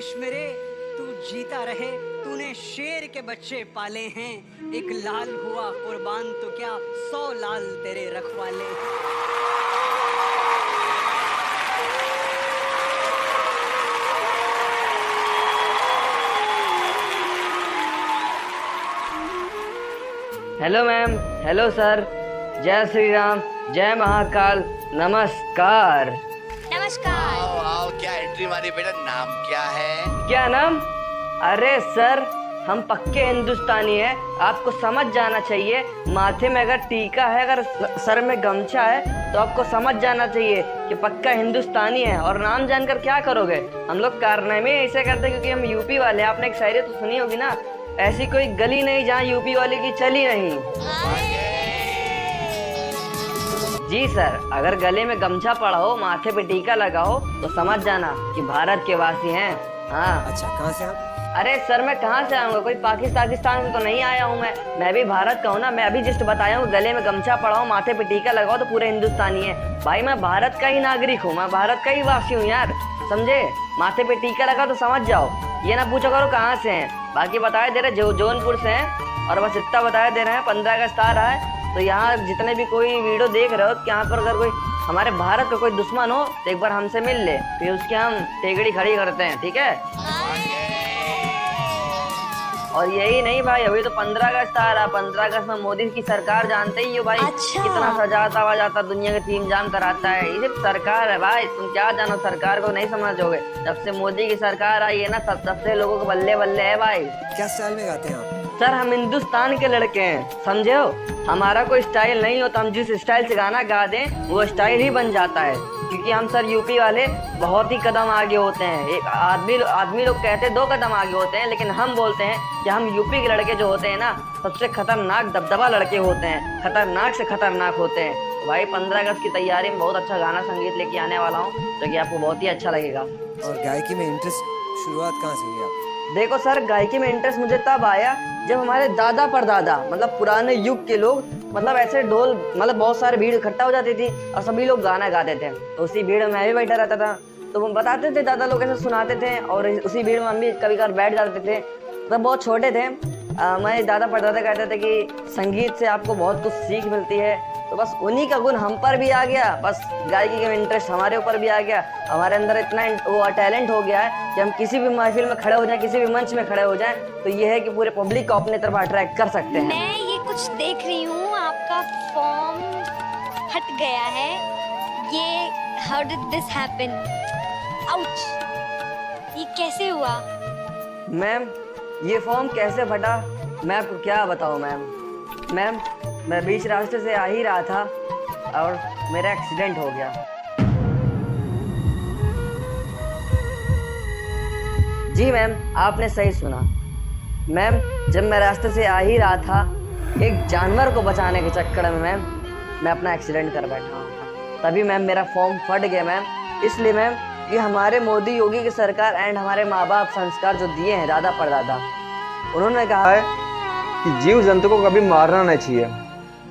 देश मेरे तू जीता रहे, तूने शेर के बच्चे पाले हैं। एक लाल हुआ कुर्बान तो क्या 100 लाल तेरे रखवाले। हेलो मैम, हेलो सर, जय श्री राम, जय महाकाल, नमस्कार। नमस्कार। आओ आओ, क्या एंट्री मारी बेटा, नाम क्या है? क्या नाम? अरे सर, हम पक्के हिंदुस्तानी हैं, आपको समझ जाना चाहिए। माथे में अगर टीका है, अगर सर में गमछा है, तो आपको समझ जाना चाहिए कि पक्का हिंदुस्तानी है। और नाम जानकर क्या करोगे? हम लोग कारनामे ऐसे करते हैं क्योंकि हम यूपी वाले हैं। आपने एक शायरी तो सुनी होगी ना, ऐसी कोई गली नहीं जहाँ यूपी वाले की चली नहीं। जी सर, अगर गले में गमछा पड़ा हो, माथे पे टीका लगा हो, तो समझ जाना कि भारत के वासी हैं। हाँ। अच्छा, कहाँ से आप? अरे सर, मैं कहाँ से आऊँगा? कोई पाकिस्तान से तो नहीं आया हूँ मैं भी भारत का हूँ ना। मैं अभी जस्ट बताया हूँ, गले में गमछा पड़ा हो, माथे पे टीका लगा हो तो पूरे हिंदुस्तानी है। भाई मैं भारत का ही नागरिक हूँ, मैं भारत का ही वासी हूँ यार, समझे? माथे पे टीका लगा तो समझ जाओ। ये ना पूछो करो कहाँ से हैं। बाकी बताया दे रहे जौनपुर से हैं, और बस इतना बताया दे रहे हैं 15 अगस्त आ रहा है, तो यहाँ जितने भी कोई वीडियो देख रहे हो कि यहाँ पर अगर कोई हमारे भारत का कोई दुश्मन हो तो एक बार हमसे मिल ले, फिर उसकी हम टेगड़ी खड़ी करते हैं, ठीक है? और यही नहीं भाई, अभी तो 15 अगस्त आ रहा। 15 अगस्त में मोदी की सरकार जानते ही हो भाई। अच्छा। कितना सजाता वजाता दुनिया के थीम जाम कराता है। ये सिर्फ सरकार है भाई, तुम क्या जानो, सरकार को नहीं समझोगे। जब से मोदी की सरकार आई है ना, तब से लोगों को बल्ले बल्ले है भाई। क्या स्टाइल में गाते हैं आप? सर, हम हिंदुस्तान के लड़के हैं, समझे हो? हमारा कोई स्टाइल नहीं हो तो हम जिस स्टाइल से गाना गा दें वो स्टाइल ही बन जाता है। क्योंकि हम सर यूपी वाले बहुत ही कदम आगे होते हैं। एक आदमी लोग कहते हैं 2 कदम आगे होते हैं, लेकिन हम बोलते हैं कि हम यूपी के लड़के जो होते हैं ना, सबसे खतरनाक दबदबा लड़के होते हैं, खतरनाक से खतरनाक होते हैं। तो भाई 15 अगस्त की तैयारी में बहुत अच्छा गाना संगीत लेके आने वाला हूँ, जो कि आपको बहुत ही अच्छा लगेगा। और गायकी में इंटरेस्ट शुरुआत कहाँ से हुई आप? देखो सर, गायकी में इंटरेस्ट मुझे तब आया जब हमारे दादा परदादा, मतलब पुराने युग के लोग, मतलब ऐसे ढोल, मतलब बहुत सारे भीड़ इकट्ठा हो जाती थी और सभी लोग गाना गाते थे। तो उसी भीड़ में मैं भी बैठा रहता था, तो वो बताते थे, दादा लोग ऐसे सुनाते थे, और उसी भीड़ में हम भी कभी कभार बैठ जाते थे। तब बहुत छोटे थे, हमारे दादा परदादा कहते थे कि संगीत से आपको बहुत कुछ सीख मिलती है। तो बस उन्हीं का गुण हम पर भी आ गया, बस गायकी का इंटरेस्ट हमारे ऊपर भी आ गया। हमारे अंदर इतना वो टैलेंट हो गया है कि हम किसी भी महफिल में खड़े हो जाएं, किसी भी मंच में खड़े हो जाएं, तो ये है कि पूरे पब्लिक को अपने तरफ अट्रैक्ट कर सकते हैं। मैं ये कुछ देख रही हूँ, आपका फॉर्म हट गया है। ये how did this happen? Ouch! ये कैसे हुआ? मैम, ये फॉर्म कैसे फटा मैं आपको क्या बताऊं मैम, मैं बीच रास्ते से आ ही रहा था और मेरा एक्सीडेंट हो गया। जी मैम, आपने सही सुना। मैम, जब मैं रास्ते से आ ही रहा था, एक जानवर को बचाने के चक्कर में मैम मैं अपना एक्सीडेंट कर बैठा हूँ। तभी मैम मेरा फॉर्म फट गया मैम। इसलिए मैम कि हमारे मोदी योगी की सरकार एंड हमारे माँ बाप संस्कार जो दिए हैं दादा परदादा, उन्होंने कहा है कि जीव जंतु को कभी मारना नहीं चाहिए।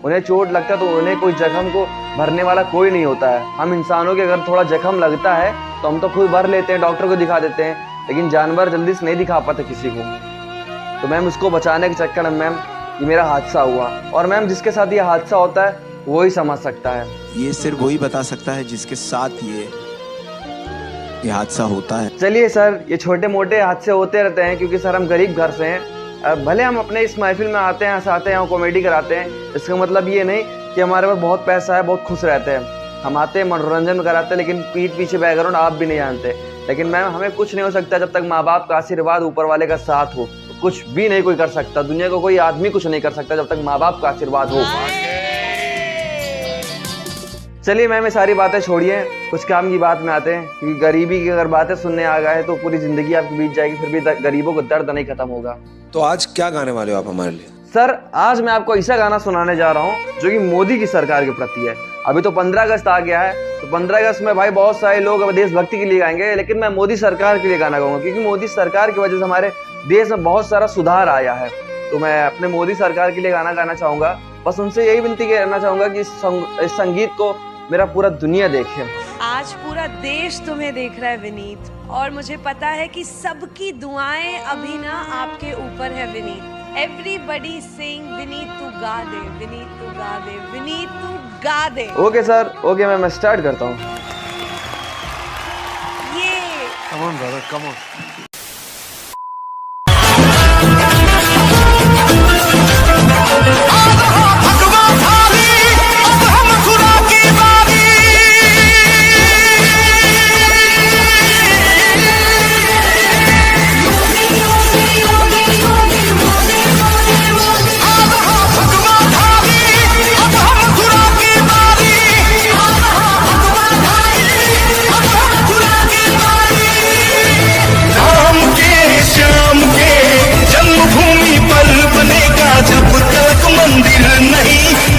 उन्हें चोट लगता है तो उन्हें कोई जख्म को भरने वाला कोई नहीं होता है। हम इंसानों के अगर थोड़ा जख्म लगता है तो हम तो खुद भर लेते हैं, डॉक्टर को दिखा देते हैं, लेकिन जानवर जल्दी से नहीं दिखा पाते किसी को। तो मैम उसको बचाने के चक्कर में मैम ये मेरा हादसा हुआ। और मैम जिसके साथ ये हादसा होता है वो ही समझ सकता है। ये सिर्फ वही बता सकता है जिसके साथ ये हादसा होता है। चलिए सर, ये छोटे मोटे हादसे होते रहते हैं क्योंकि सर हम गरीब घर से हैं। भले हम अपने इस महफिल में आते हैं, हंसाते हैं, कॉमेडी कराते हैं, इसका मतलब ये नहीं कि हमारे पास बहुत पैसा है, बहुत खुश रहते हैं। हम आते हैं, मनोरंजन कराते हैं, लेकिन पीठ पीछे बैकग्राउंड आप भी नहीं जानते। लेकिन मैम हमें कुछ नहीं हो सकता जब तक माँ बाप का आशीर्वाद, ऊपर वाले का साथ हो। तो कुछ भी नहीं कोई कर सकता, दुनिया को कोई आदमी कुछ नहीं कर सकता जब तक माँ बाप का आशीर्वाद हो। चलिए मैम ये सारी बातें छोड़िए, कुछ काम की बात में आते हैं। क्योंकि गरीबी की अगर बातें सुनने आ गए तो पूरी जिंदगी आपकी बीत जाएगी, फिर भी गरीबों का दर्द नहीं खत्म होगा। तो आज क्या गाने वाले हो आप हमारे लिए? सर, आज मैं आपको ऐसा गाना सुनाने जा रहा हूँ जो कि मोदी की सरकार के प्रति है। अभी तो 15 अगस्त आ गया है, तो 15 अगस्त में भाई बहुत सारे लोग देशभक्ति के लिए गाएंगे, लेकिन मैं मोदी सरकार के लिए गाना गाऊंगा। क्योंकि मोदी सरकार की वजह से हमारे देश में बहुत सारा सुधार आया है। तो मैं अपने मोदी सरकार के लिए गाना गाना चाहूंगा। बस उनसे यही विनती करना चाहूंगा कि इस संगीत को मेरा पूरा दुनिया देखे। आज पूरा देश तुम्हें देख रहा है विनीत, और मुझे पता है कि सबकी दुआएं अभी ना आपके ऊपर है विनीत। एवरीबडी सिंग विनीत तू गा दे, विनीत तू गा दे, विनीत तू गा दे। ओके सर, ओके मैं स्टार्ट करता हूँ। ये Come on brother, come on.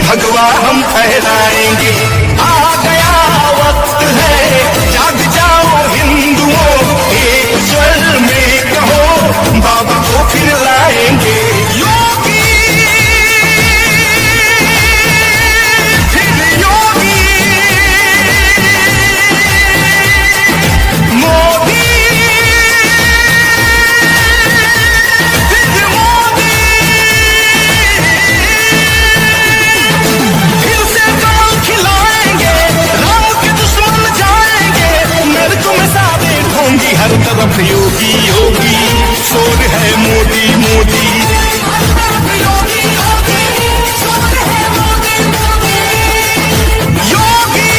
भगवा हम फहराएंगे, आ गया वक्त है, जाग जाओ हिंदुओं, एक स्वर में कहो, बाबा को फिर लाएंगे। योगी फिर योगी, मोदी फिर मोदी, हर तरफ योगी योगी, शोर है मोदी मोदी, हर तरफ योगी योगी, शोर है मोदी मोदी, योगी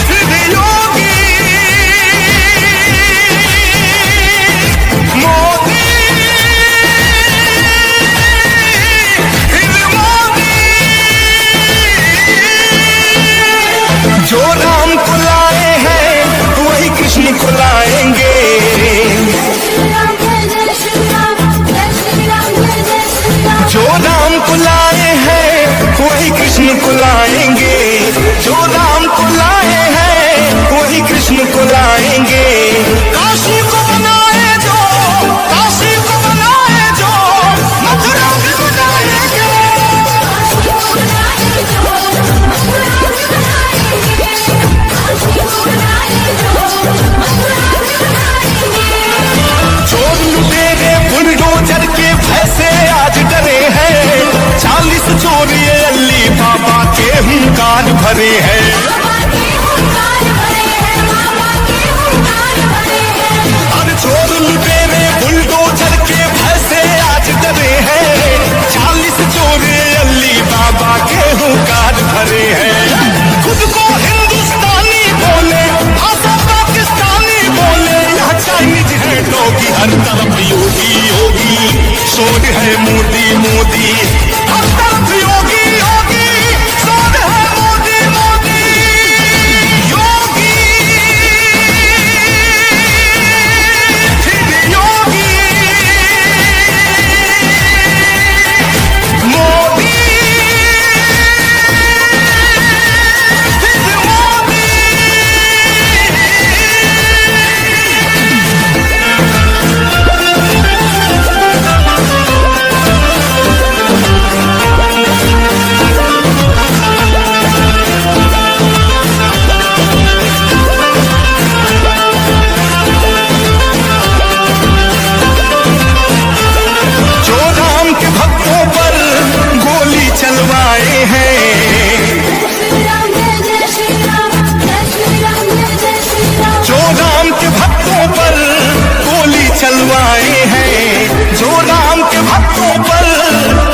फिर योगी, मोदी फिर मोदी। जो राम को लाए हैं वही कृष्ण को लाएंगे, जो राम को लाए हैं वही कृष्ण को लाएंगे, जो राम को लाए हैं वही कृष्ण को लाएंगे। काशी को बनाए जो, काशी को बनाए जो, मथुरा भी बनाएंगे। चोर लुटेरे बुलडोजर के भय से आज डरे हैं, 40 चोर ये अल्ली बाबा के हुंकार भरे हैं। और चोर लुटेरे बुलडोजर के भय से आज डरे हैं, 40 चोर ये अल्ली बाबा के हुंकार भरे हैं। खुद को हिंदुस्तानी बोले, भाषा पाकिस्तानी बोले, यहाँ चाइनीज है डॉगी, हर तरफ योगी योगी, शोर है मोदी मोदी, हर तरफ योगी योगी, शोर है मोदी मोदी, योगी फिर योगी, मोदी फिर मोदी। जो राम के भक्तों पर गोली चलवाए हैं, जो राम के भक्तों पर गोली चलवाए हैं, जो राम के भक्तों पर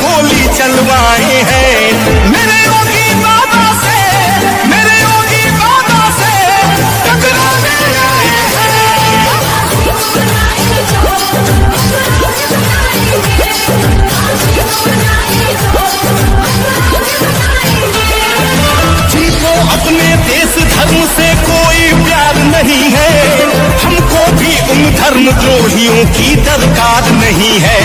गोली चलवाए हैं। मेरे योगी बाबा से, मेरे योगी बाबा से टकराने आए हैं। जिनको अपने देश धर्म से कोई प्यार नहीं है, हमको भी उन धर्म द्रोहियों की दरकार नहीं है।